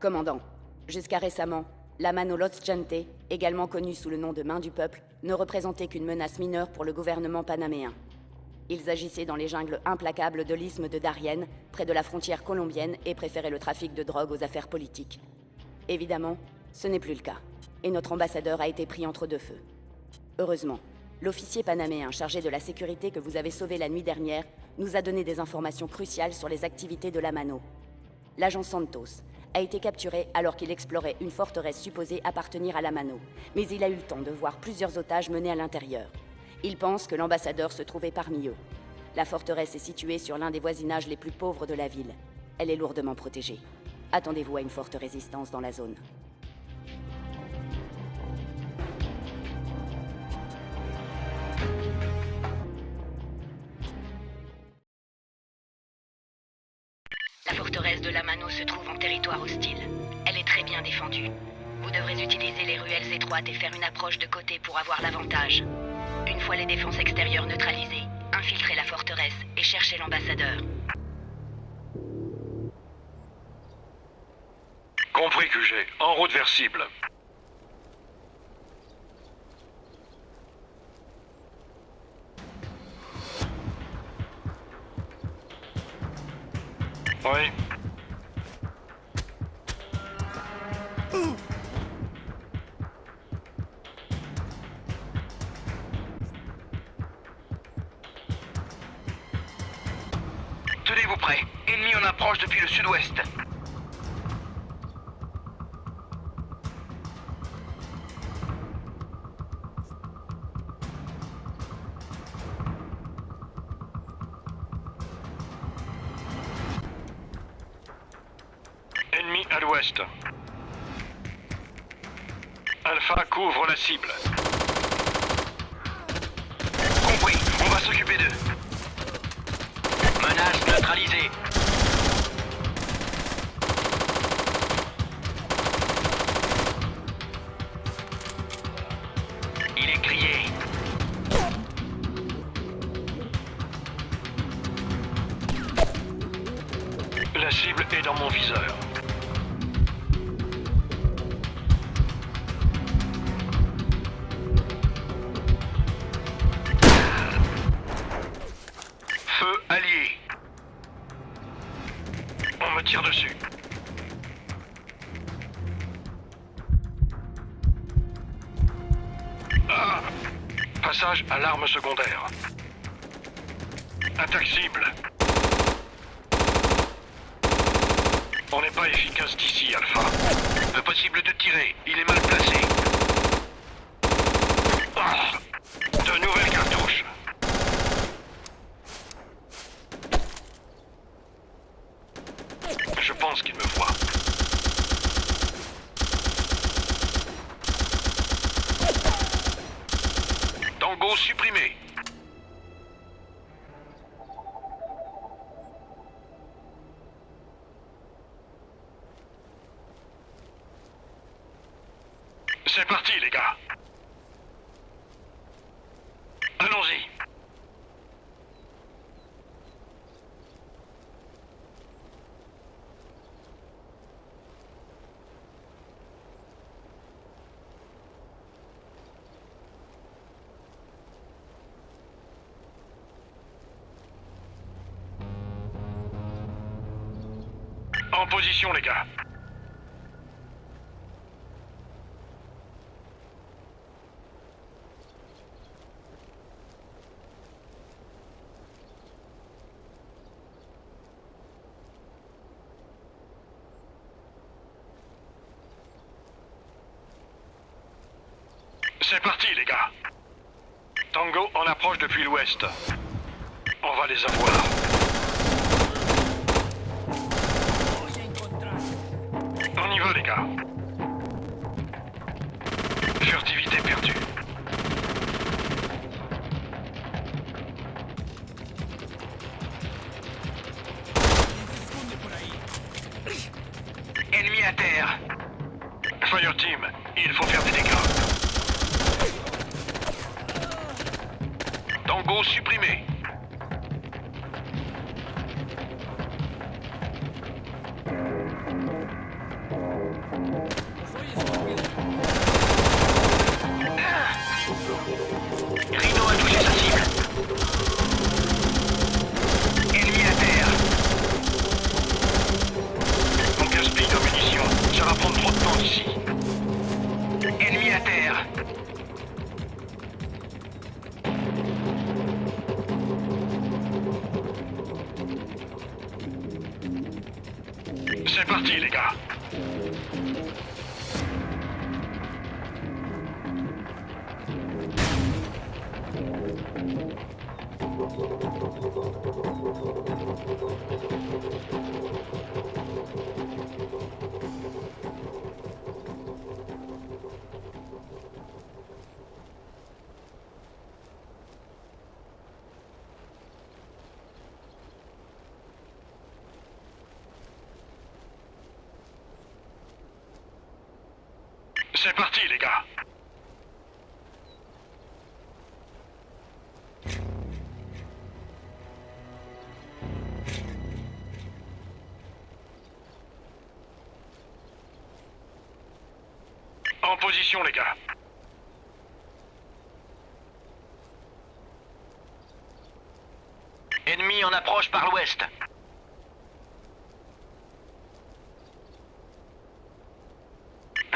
Commandant, jusqu'à récemment, la Mano Los Gente, également connue sous le nom de Main du Peuple, ne représentait qu'une menace mineure pour le gouvernement panaméen. Ils agissaient dans les jungles implacables de l'isthme de Darien, près de la frontière colombienne, et préféraient le trafic de drogue aux affaires politiques. Évidemment, ce n'est plus le cas, et notre ambassadeur a été pris entre deux feux. Heureusement, l'officier panaméen chargé de la sécurité que vous avez sauvé la nuit dernière nous a donné des informations cruciales sur les activités de la Mano. L'agent Santos a été capturé alors qu'il explorait une forteresse supposée appartenir à la Mano, mais il a eu le temps de voir plusieurs otages menés à l'intérieur. Il pense que l'ambassadeur se trouvait parmi eux. La forteresse est située sur l'un des voisinages les plus pauvres de la ville. Elle est lourdement protégée. Attendez-vous à une forte résistance dans la zone. La forteresse de la Mano se trouve en territoire hostile. Elle est très bien défendue. Vous devrez utiliser les ruelles étroites et faire une approche de côté pour avoir l'avantage. Une fois les défenses extérieures neutralisées, infiltrez la forteresse et cherchez l'ambassadeur. Compris, QG. En route vers cible. Oui. Tenez-vous prêts. Ennemi en approche depuis le sud-ouest. Ennemi à l'ouest. Alpha couvre la cible. Compris. On va s'occuper d'eux. Menace neutralisée. Il est grillé. La cible est dans mon viseur. Feu allié. On me tire dessus. Ah! Passage à l'arme secondaire. Attaque cible. On n'est pas efficace d'ici, Alpha. Impossible de tirer. Il est mal placé. Ah! De nouvelles cartouches. Je pense qu'il me voit. Tango supprimé. C'est parti, les gars. Allons-y. En position, les gars. C'est parti, les gars. Tango en approche depuis l'ouest. On va les avoir. On y va, les gars. Furtivité perdue. Ennemi à terre. Fireteam, il faut faire des dégâts. Tango supprimé. C'est parti, les gars. C'est parti, les gars. En position, les gars. Ennemi en approche par l'ouest.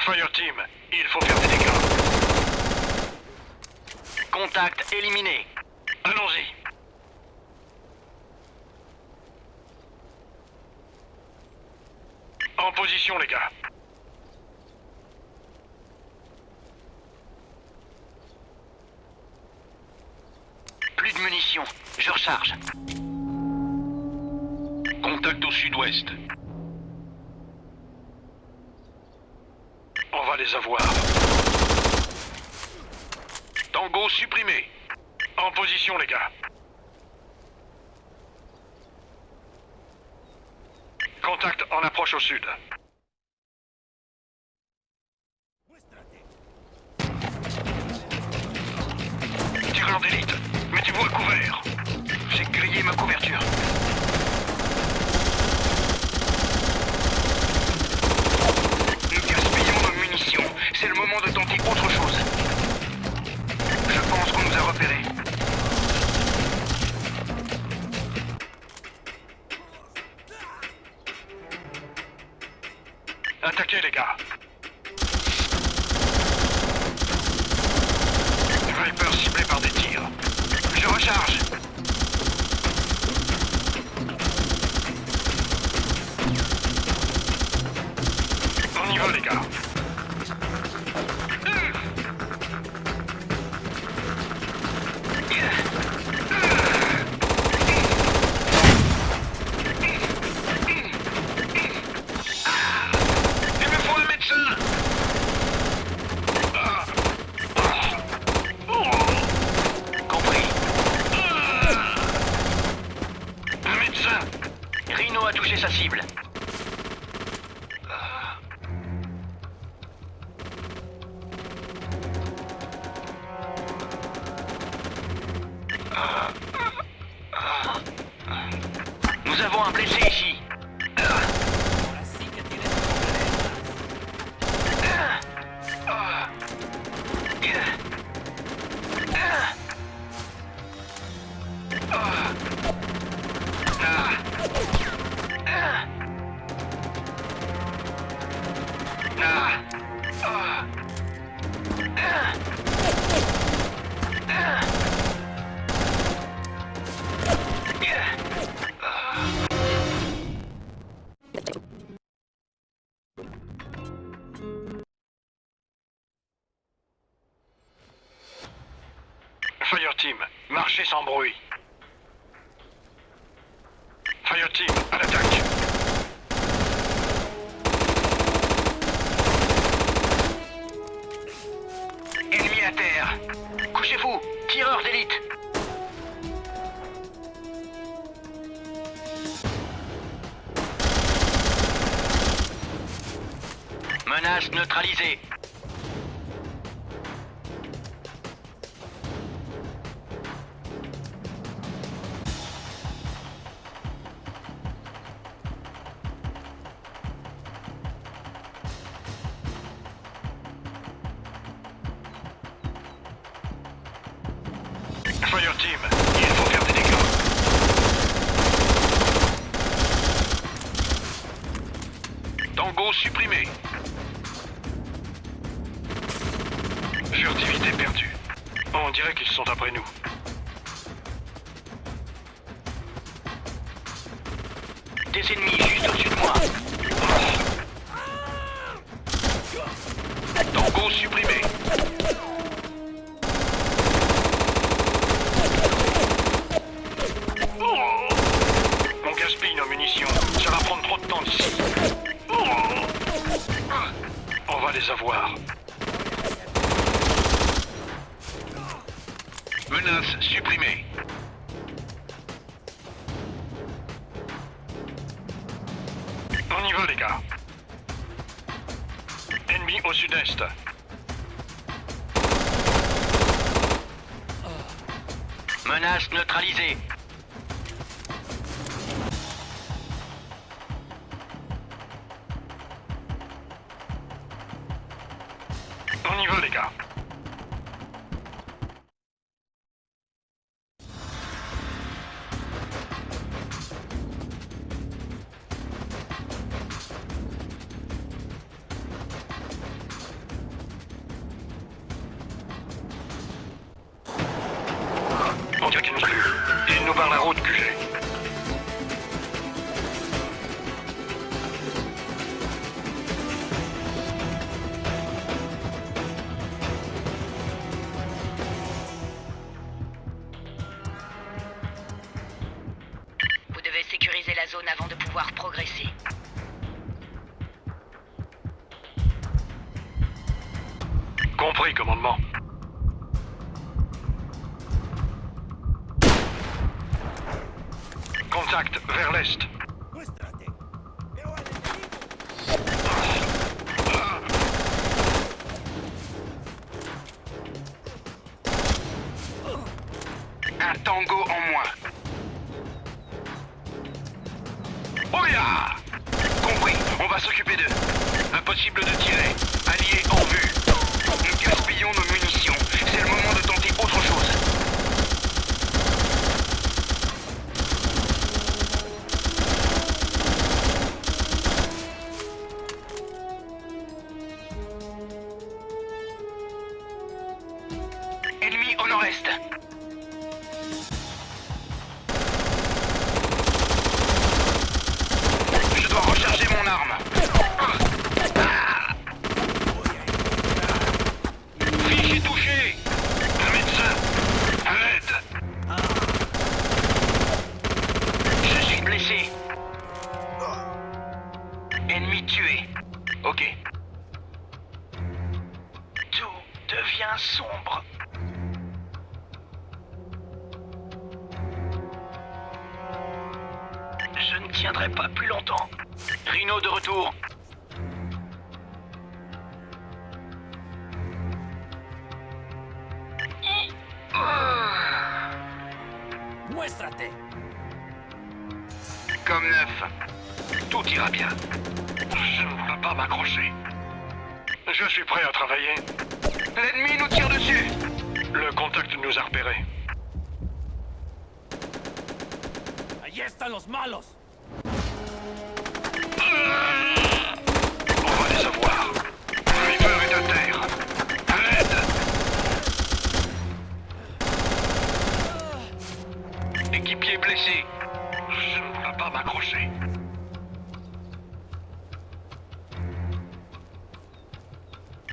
Fireteam, il faut faire des dégâts. Contact éliminé. Allons-y. En position, les gars. Plus de munitions. Je recharge. Contact au sud-ouest. On va les avoir. Tango supprimé. En position, les gars. Contact en approche au sud. Tireur d'élite, mettez-vous à couvert. J'ai grillé ma couverture. Nous gaspillons nos munitions. C'est le moment de tenter autre chose. Je pense qu'on nous a repérés. Attaquez, les gars. Viper ciblé par des tirs. Je recharge. On y va, les gars. Il me faut un médecin. Compris. Un médecin. Rhino a touché sa cible. Nous avons un blessé ici. Fireteam, marchez sans bruit. Fireteam, à l'attaque. Ennemi à terre. Couchez-vous, tireur d'élite. Menace neutralisée. Fireteam, il faut faire des dégâts. Tango supprimé. Furtivité perdue. On dirait qu'ils sont après nous. Des ennemis juste au-dessus de moi. Tango supprimé. On gaspille nos munitions. Ça va prendre trop de temps d'ici. On va les avoir. Menace supprimée. On y va, les gars. Ennemi au sud-est. Menace neutralisée. On y va, les gars. On dirait qu'il nous tue. Il nous barre la route, QG. Vous devez sécuriser la zone avant de pouvoir progresser. Compris, commandement. Contact vers l'est. Un tango en moins. Oh ya! Compris, on va s'occuper d'eux. Impossible de tirer. Alliés en vue. Nous gaspillons nos munitions. C'est le moment de tenter autre chose. Ennemi au nord-est. Je dois recharger mon arme. Fiché touché. Un médecin. À l'aide. Je suis blessé. Ennemi tué. Ok. Tout devient sombre. Je ne tiendrai pas plus longtemps. Rhino de retour. Muéstrate. Comme neuf. Tout ira bien. Je ne peux pas m'accrocher. Je suis prêt à travailler. L'ennemi nous tire dessus. Le contact nous a repérés. Allí están los malos. On va les avoir. Reaper est à terre. À l'aide. Équipier blessé. Je ne peux pas m'accrocher.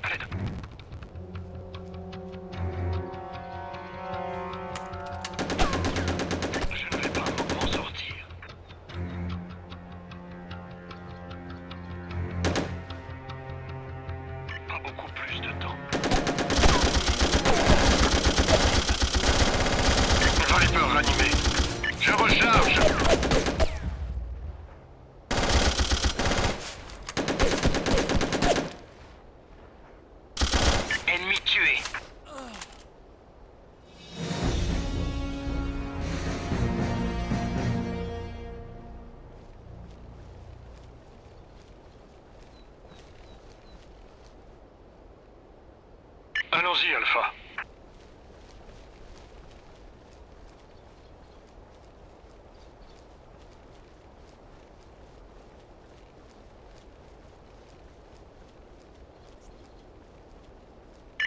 À l'aide. Je ne vais pas m'en sortir. Pas beaucoup plus de temps. Viper ranimé. Je recharge. Ennemi tué. Allons-y, Alpha.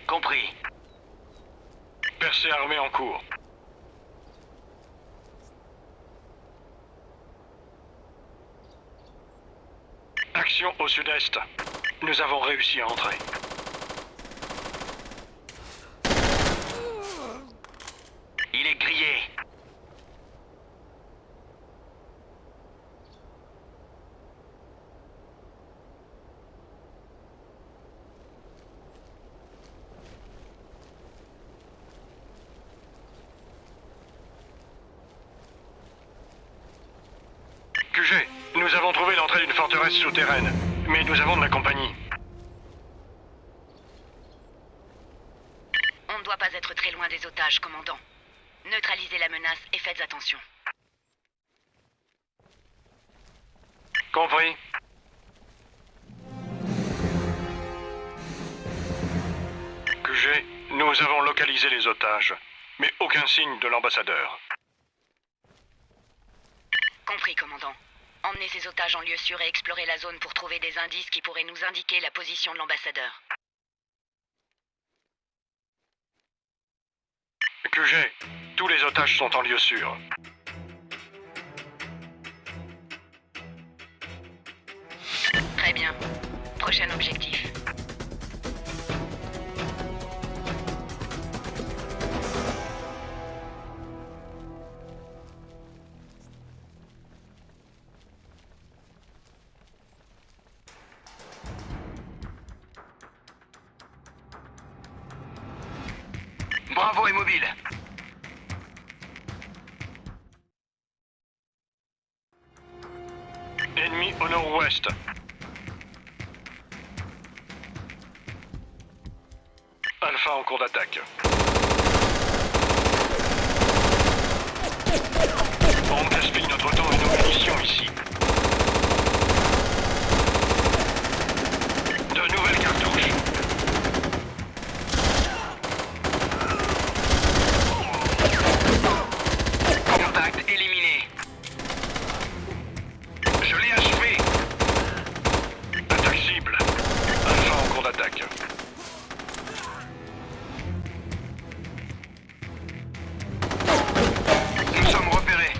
Compris. Percée armée en cours. Action au sud-est. Nous avons réussi à entrer. forteresse souterraine, mais nous avons de la compagnie. On ne doit pas être très loin des otages, commandant. Neutralisez la menace et faites attention. Compris. QG, nous avons localisé les otages, mais aucun signe de l'ambassadeur. Compris, commandant. Emmenez ces otages en lieu sûr et explorez la zone pour trouver des indices qui pourraient nous indiquer la position de l'ambassadeur. QG, tous les otages sont en lieu sûr. Très bien. Prochain objectif. Bravo est mobile. Ennemi au nord-ouest. Alpha en cours d'attaque. On gaspille notre temps et nos munitions ici. De nouvelles cartouches. Contact éliminé. Je l'ai achevé. Attaque cible. Alpha en cours d'attaque. Nous sommes repérés.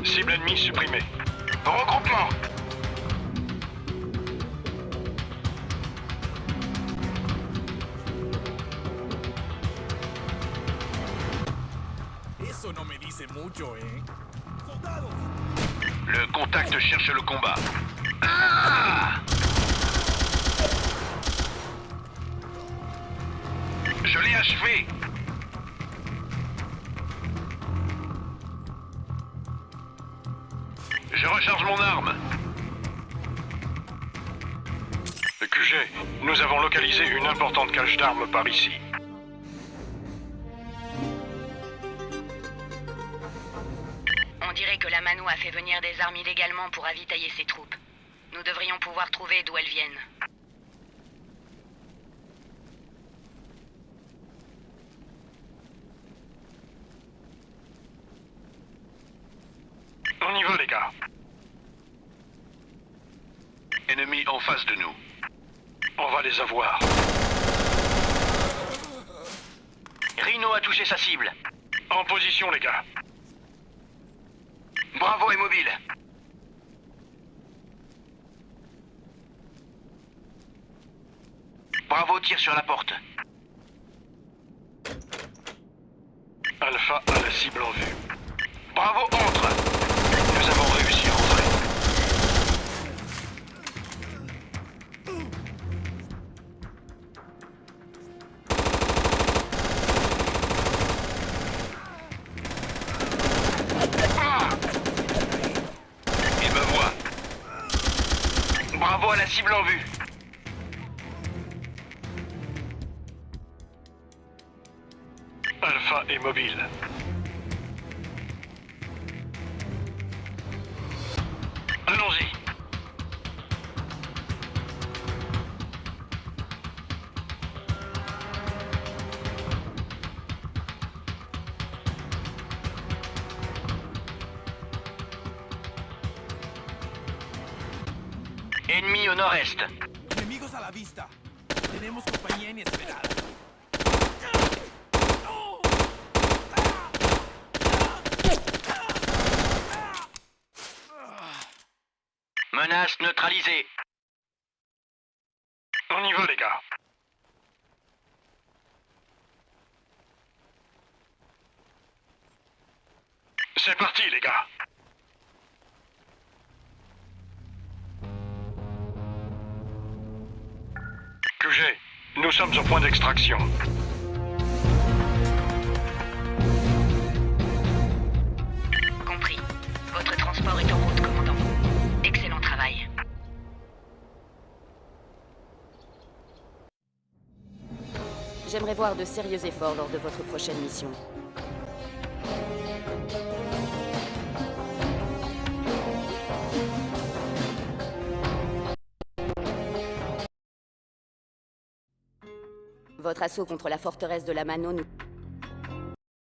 Cible ennemie supprimée. Regroupement. Eso no me dice mucho, ¿eh? ¡Soldados! Le contact cherche le combat. Ah! Je l'ai achevé. Je recharge mon arme. QG, nous avons localisé une importante cache d'armes par ici. On dirait que la Mano a fait venir des armes illégalement pour ravitailler ses troupes. Nous devrions pouvoir trouver d'où elles viennent. On y va, les gars. Ennemi en face de nous. On va les avoir. Rhino a touché sa cible. En position, les gars. Bravo est mobile. Bravo tire sur la porte. Alpha a la cible en vue. Bravo entre. Nous avons réussi à entrer. Ah! Il me voit. Bravo à la cible en vue. Alpha est mobile. Allons-y. Ennemi au nord-est. Enemigos a la vista. Tenemos compañía inesperada. Menace neutralisée. On y va, les gars. C'est parti, les gars. QG, nous sommes au point d'extraction. Compris. Votre transport est en route, commandant. Excellent travail. J'aimerais voir de sérieux efforts lors de votre prochaine mission. Votre assaut contre la forteresse de la Mano nous...